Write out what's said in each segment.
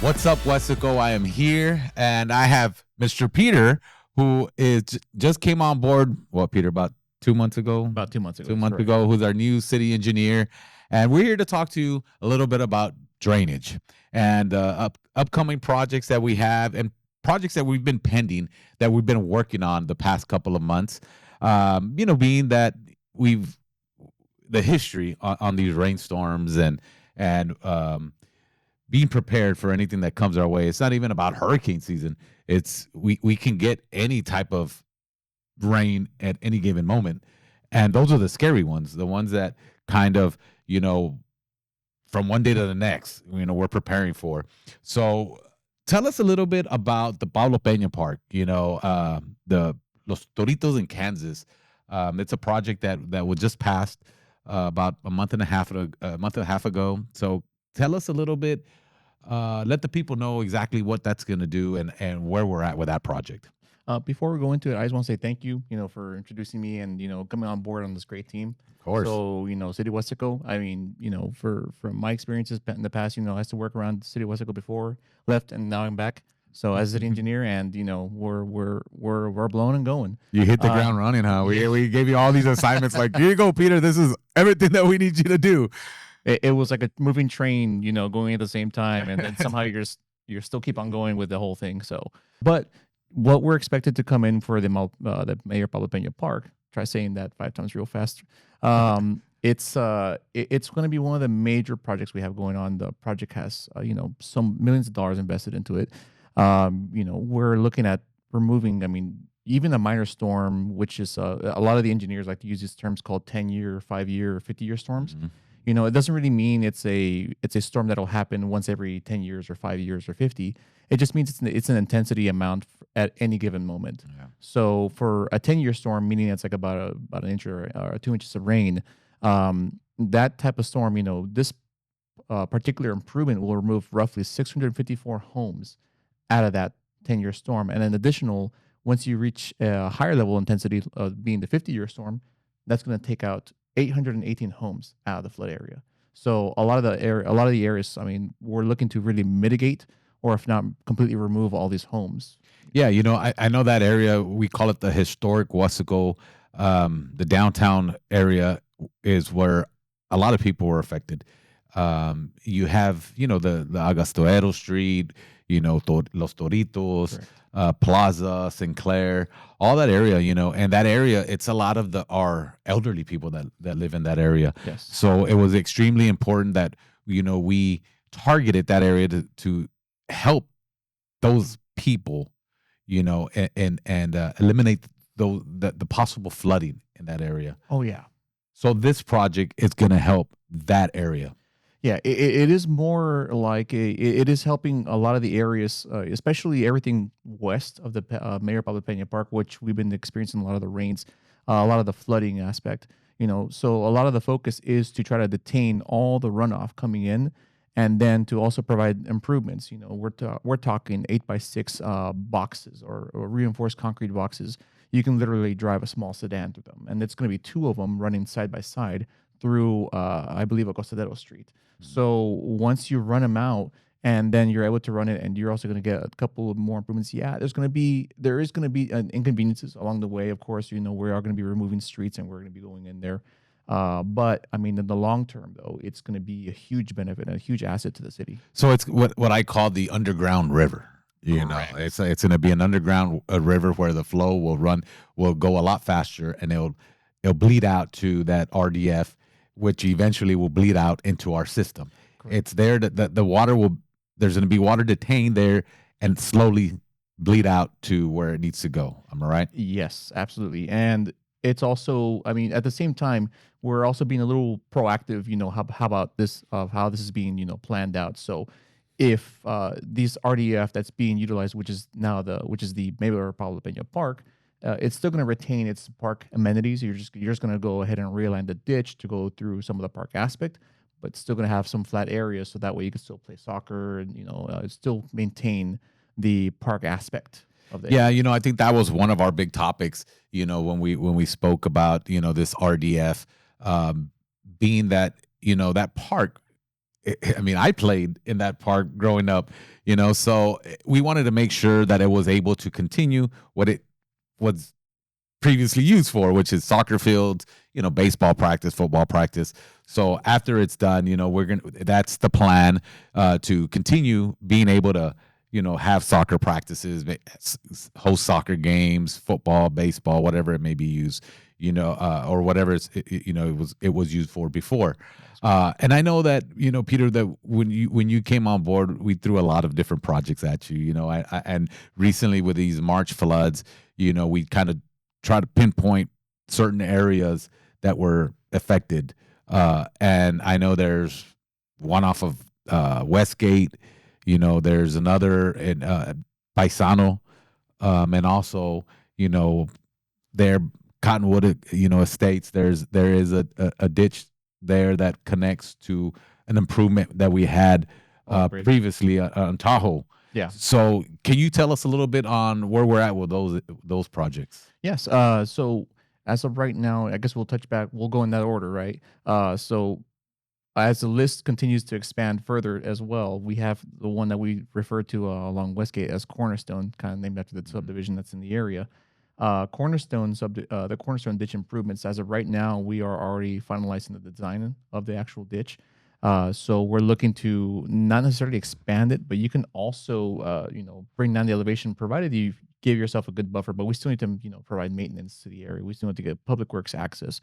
What's up, Weslaco? I am here, and I have Mr. Peter, who just came on board. Well, Peter, about 2 months ago. About 2 months ago. 2 months ago, who's our new city engineer, and we're here to talk to you a little bit about drainage and upcoming projects that we have and projects that we've been pending that we've been working on the past couple of months. Being that the history on these rainstorms and being prepared for anything that comes our way. It's not even about hurricane season. It's we can get any type of rain at any given moment. And those are the scary ones, the ones that kind of, from one day to the next, we're preparing for. So tell us a little bit about the Pablo Peña Park, the Los Toritos in Kansas. It's a project that was just passed about a month and a half ago. So tell us a little bit, let the people know exactly what that's going to do and where we're at with that project. Before we go into it, I just want to say thank you, for introducing me and, coming on board on this great team. Of course. So, City of Weslaco, from my experiences in the past, I used to work around City of Weslaco before, left, and now I'm back. So as city engineer, and we're blowing and going. You hit the ground running, huh? We gave you all these assignments. Like, here you go, Peter. This is everything that we need you to do. It was like a moving train, going at the same time, and then somehow you're still keep on going with the whole thing. So, but what we're expected to come in for the Mayor Pablo Peña Park. Try saying that 5 times real fast. It's going to be one of the major projects we have going on. The project has some millions of dollars invested into it. We're looking at removing, even a minor storm, which is a lot of the engineers like to use these terms called 10-year, 5-year, 50-year storms. Mm-hmm. It doesn't really mean it's a storm that'll happen once every 10 years or 5 years or 50. It just means it's an intensity amount at any given moment. Yeah. So for a 10-year storm, meaning it's like about an inch or 2 inches of rain, that type of storm, this particular improvement will remove roughly 654 homes out of that 10-year storm. And then additional, once you reach a higher level intensity of being the 50-year storm, that's going to take out 818 homes out of the flood area. So a lot of the areas, we're looking to really mitigate, or if not completely remove all these homes. Yeah, I know that area. We call it the historic Weslaco. The downtown area is where a lot of people were affected. You have, the Agastoero Street, Los Toritos, Plaza, Sinclair, all that area, and that area, it's a lot of our elderly people that live in that area. Yes. So it was extremely important that, we targeted that area to help those people, and eliminate the possible flooding in that area. Oh, yeah. So this project is going to help that area. Yeah, it is more like it is helping a lot of the areas, especially everything west of the Mayor Pablo Peña Park, which we've been experiencing a lot of the rains, a lot of the flooding aspect. So a lot of the focus is to try to detain all the runoff coming in, and then to also provide improvements. We're talking 8x6 boxes or reinforced concrete boxes. You can literally drive a small sedan through them, and it's going to be 2 of them running side by side through, I believe, Acosadero Street. Mm-hmm. So once you run them out, and then you're able to run it, and you're also going to get a couple of more improvements. Yeah, there is going to be inconveniences along the way. Of course, we are going to be removing streets, and we're going to be going in there. But in the long term, though, it's going to be a huge benefit and a huge asset to the city. So it's what I call the underground river. It's going to be an underground river where the flow will go a lot faster, and it'll bleed out to that RDF, which eventually will bleed out into our system. Correct. It's there that the water there's going to be water detained there and slowly bleed out to where it needs to go. Am I right? Yes, absolutely. And it's also, at the same time, we're also being a little proactive, how about this, of how this is being, planned out. So if these RDF that's being utilized, which is the Mayor Pablo Peña Park, it's still going to retain its park amenities. You're just going to go ahead and realign the ditch to go through some of the park aspect, but still going to have some flat areas, so that way you can still play soccer and still maintain the park aspect of the area. I think that was one of our big topics. When we spoke about this RDF, being that that park I mean, I played in that park growing up, so we wanted to make sure that it was able to continue what it was previously used for, which is soccer fields, baseball practice, football practice. So after it's done, that's the plan, to continue being able to, have soccer practices, host soccer games, football, baseball, whatever it may be used, or whatever it was used for before. And I know that, Peter, that when you came on board, we threw a lot of different projects at you, and recently with these March floods, we kind of try to pinpoint certain areas that were affected. And I know there's one off of Westgate, there's another in Paisano, and also, there Cottonwood, estates. There is a ditch there that connects to an improvement that we had previously on Tahoe. Yeah. So can you tell us a little bit on where we're at with those projects? Yes. So as of right now, I guess we'll touch back. We'll go in that order, right? So as the list continues to expand further as well, we have the one that we refer to along Westgate as Cornerstone, kind of named after the subdivision that's in the area. The Cornerstone ditch improvements. As of right now, we are already finalizing the design of the actual ditch. So we're looking to not necessarily expand it, but you can also, bring down the elevation, provided you give yourself a good buffer. But we still need to, provide maintenance to the area. We still need to get public works access.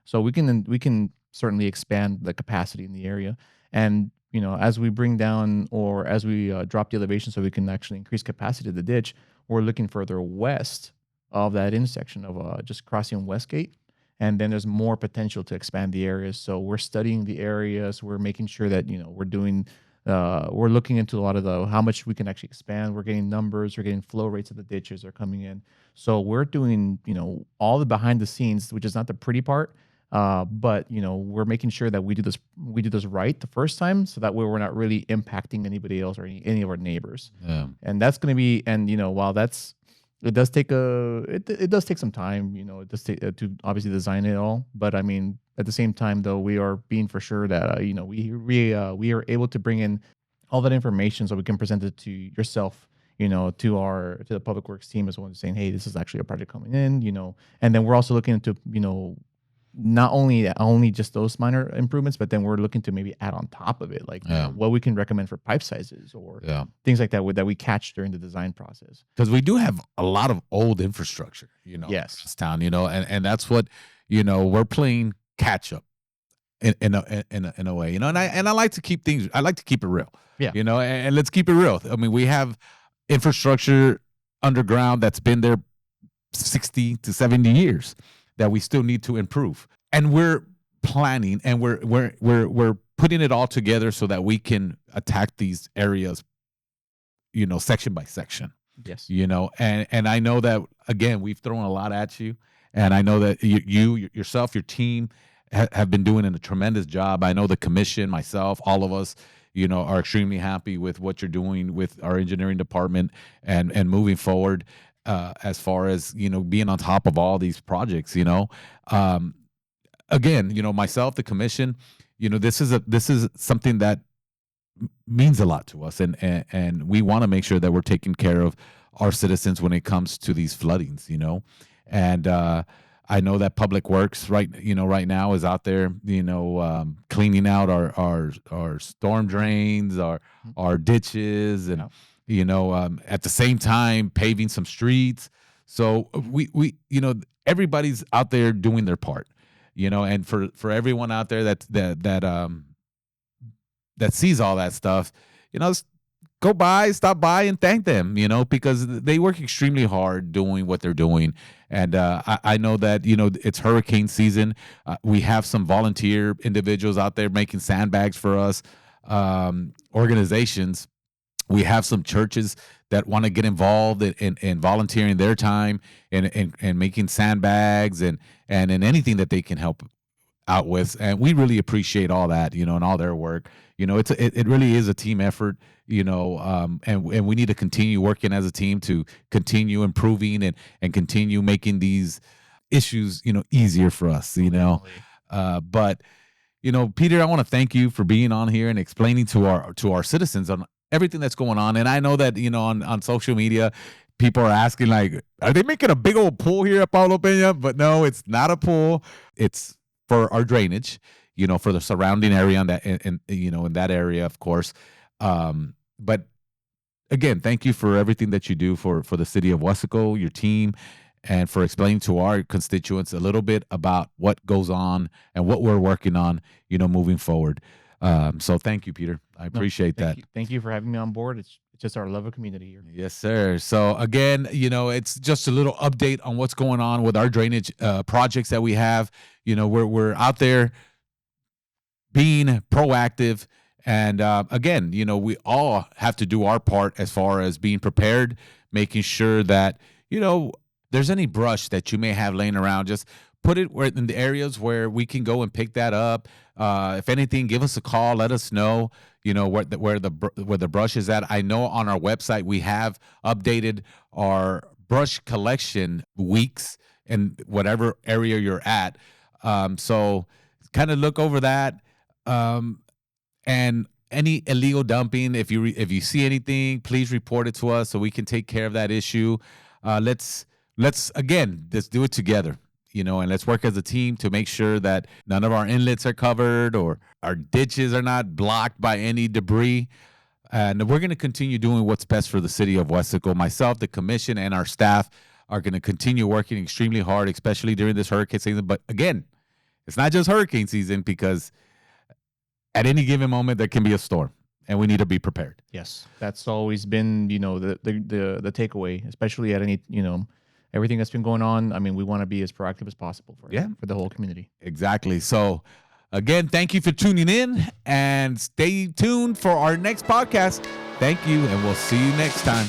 So we can certainly expand the capacity in the area. And, as we bring down or as we drop the elevation so we can actually increase capacity of the ditch, we're looking further west of that intersection of just crossing Westgate. And then there's more potential to expand the areas. So we're studying the areas. We're making sure that, we're looking into a lot of how much we can actually expand. We're getting numbers. We're getting flow rates of the ditches are coming in. So we're doing, all the behind the scenes, which is not the pretty part. But we're making sure that we do this right the first time, so that way we're not really impacting anybody else or any of our neighbors. Yeah. And that's going to be, and while it does take it does take some time, it does take to obviously design it all. But I mean, at the same time, though, we are being for sure that we are able to bring in all that information so we can present it to yourself, to the public works team as well, saying, hey, this is actually a project coming in, and then we're also looking into not only just those minor improvements, but then we're looking to maybe add on top of it, like what we can recommend for pipe sizes or things like that that we catch during the design process. Because we do have a lot of old infrastructure, Yes. in this town, and that's what, we're playing catch up in a way, and I like to keep things, I like to keep it real, and let's keep it real. I mean, we have infrastructure underground that's been there 60 to 70 years that we still need to improve, and we're planning and we're putting it all together so that we can attack these areas, section by section. Yes. And I know that, again, we've thrown a lot at you, and I know that you yourself, your team have been doing a tremendous job. I know the commission, myself, all of us, are extremely happy with what you're doing with our engineering department and moving forward. As far as being on top of all these projects, again, myself, the commission, this is something that means a lot to us, and we want to make sure that we're taking care of our citizens when it comes to these floodings, and I know that Public Works right now is out there, cleaning out our storm drains, our ditches, and at the same time paving some streets. So we everybody's out there doing their part, and for everyone out there that sees all that stuff, stop by and thank them, because they work extremely hard doing what they're doing. And I know that, it's hurricane season. We have some volunteer individuals out there making sandbags for us, organizations. We have some churches that want to get involved in volunteering their time and making sandbags and in anything that they can help out with. And we really appreciate all that, and all their work. It really is a team effort, and we need to continue working as a team to continue improving and continue making these issues, easier for us, but Peter, I want to thank you for being on here and explaining to our citizens on everything that's going on. And I know that, on social media, people are asking, like, are they making a big old pool here at Pablo Peña? But no, it's not a pool. It's for our drainage, for the surrounding area in that area, of course. But again, thank you for everything that you do for the city of Weslaco, your team, and for explaining to our constituents a little bit about what goes on and what we're working on, moving forward. So thank you, Peter. I appreciate that. Thank you for having me on board. It's just our love of community here. Yes, sir. So again, it's just a little update on what's going on with our drainage projects that we have. We're out there being proactive. And again, we all have to do our part as far as being prepared, making sure that, there's any brush that you may have laying around, just put it in the areas where we can go and pick that up. If anything, give us a call. Let us know, where the brush is at. I know on our website we have updated our brush collection weeks in whatever area you're at. So kind of look over that. And any illegal dumping, if you see anything, please report it to us so we can take care of that issue. Let's do it together, and let's work as a team to make sure that none of our inlets are covered or our ditches are not blocked by any debris. And we're going to continue doing what's best for the city of Weslaco. Myself, the commission, and our staff are going to continue working extremely hard, especially during this hurricane season. But again, it's not just hurricane season, because at any given moment there can be a storm, and we need to be prepared. Yes, that's always been, the takeaway, especially at any, everything that's been going on. I mean, we want to be as proactive as possible for the whole community. Exactly. So again, thank you for tuning in, and stay tuned for our next podcast. Thank you, and we'll see you next time.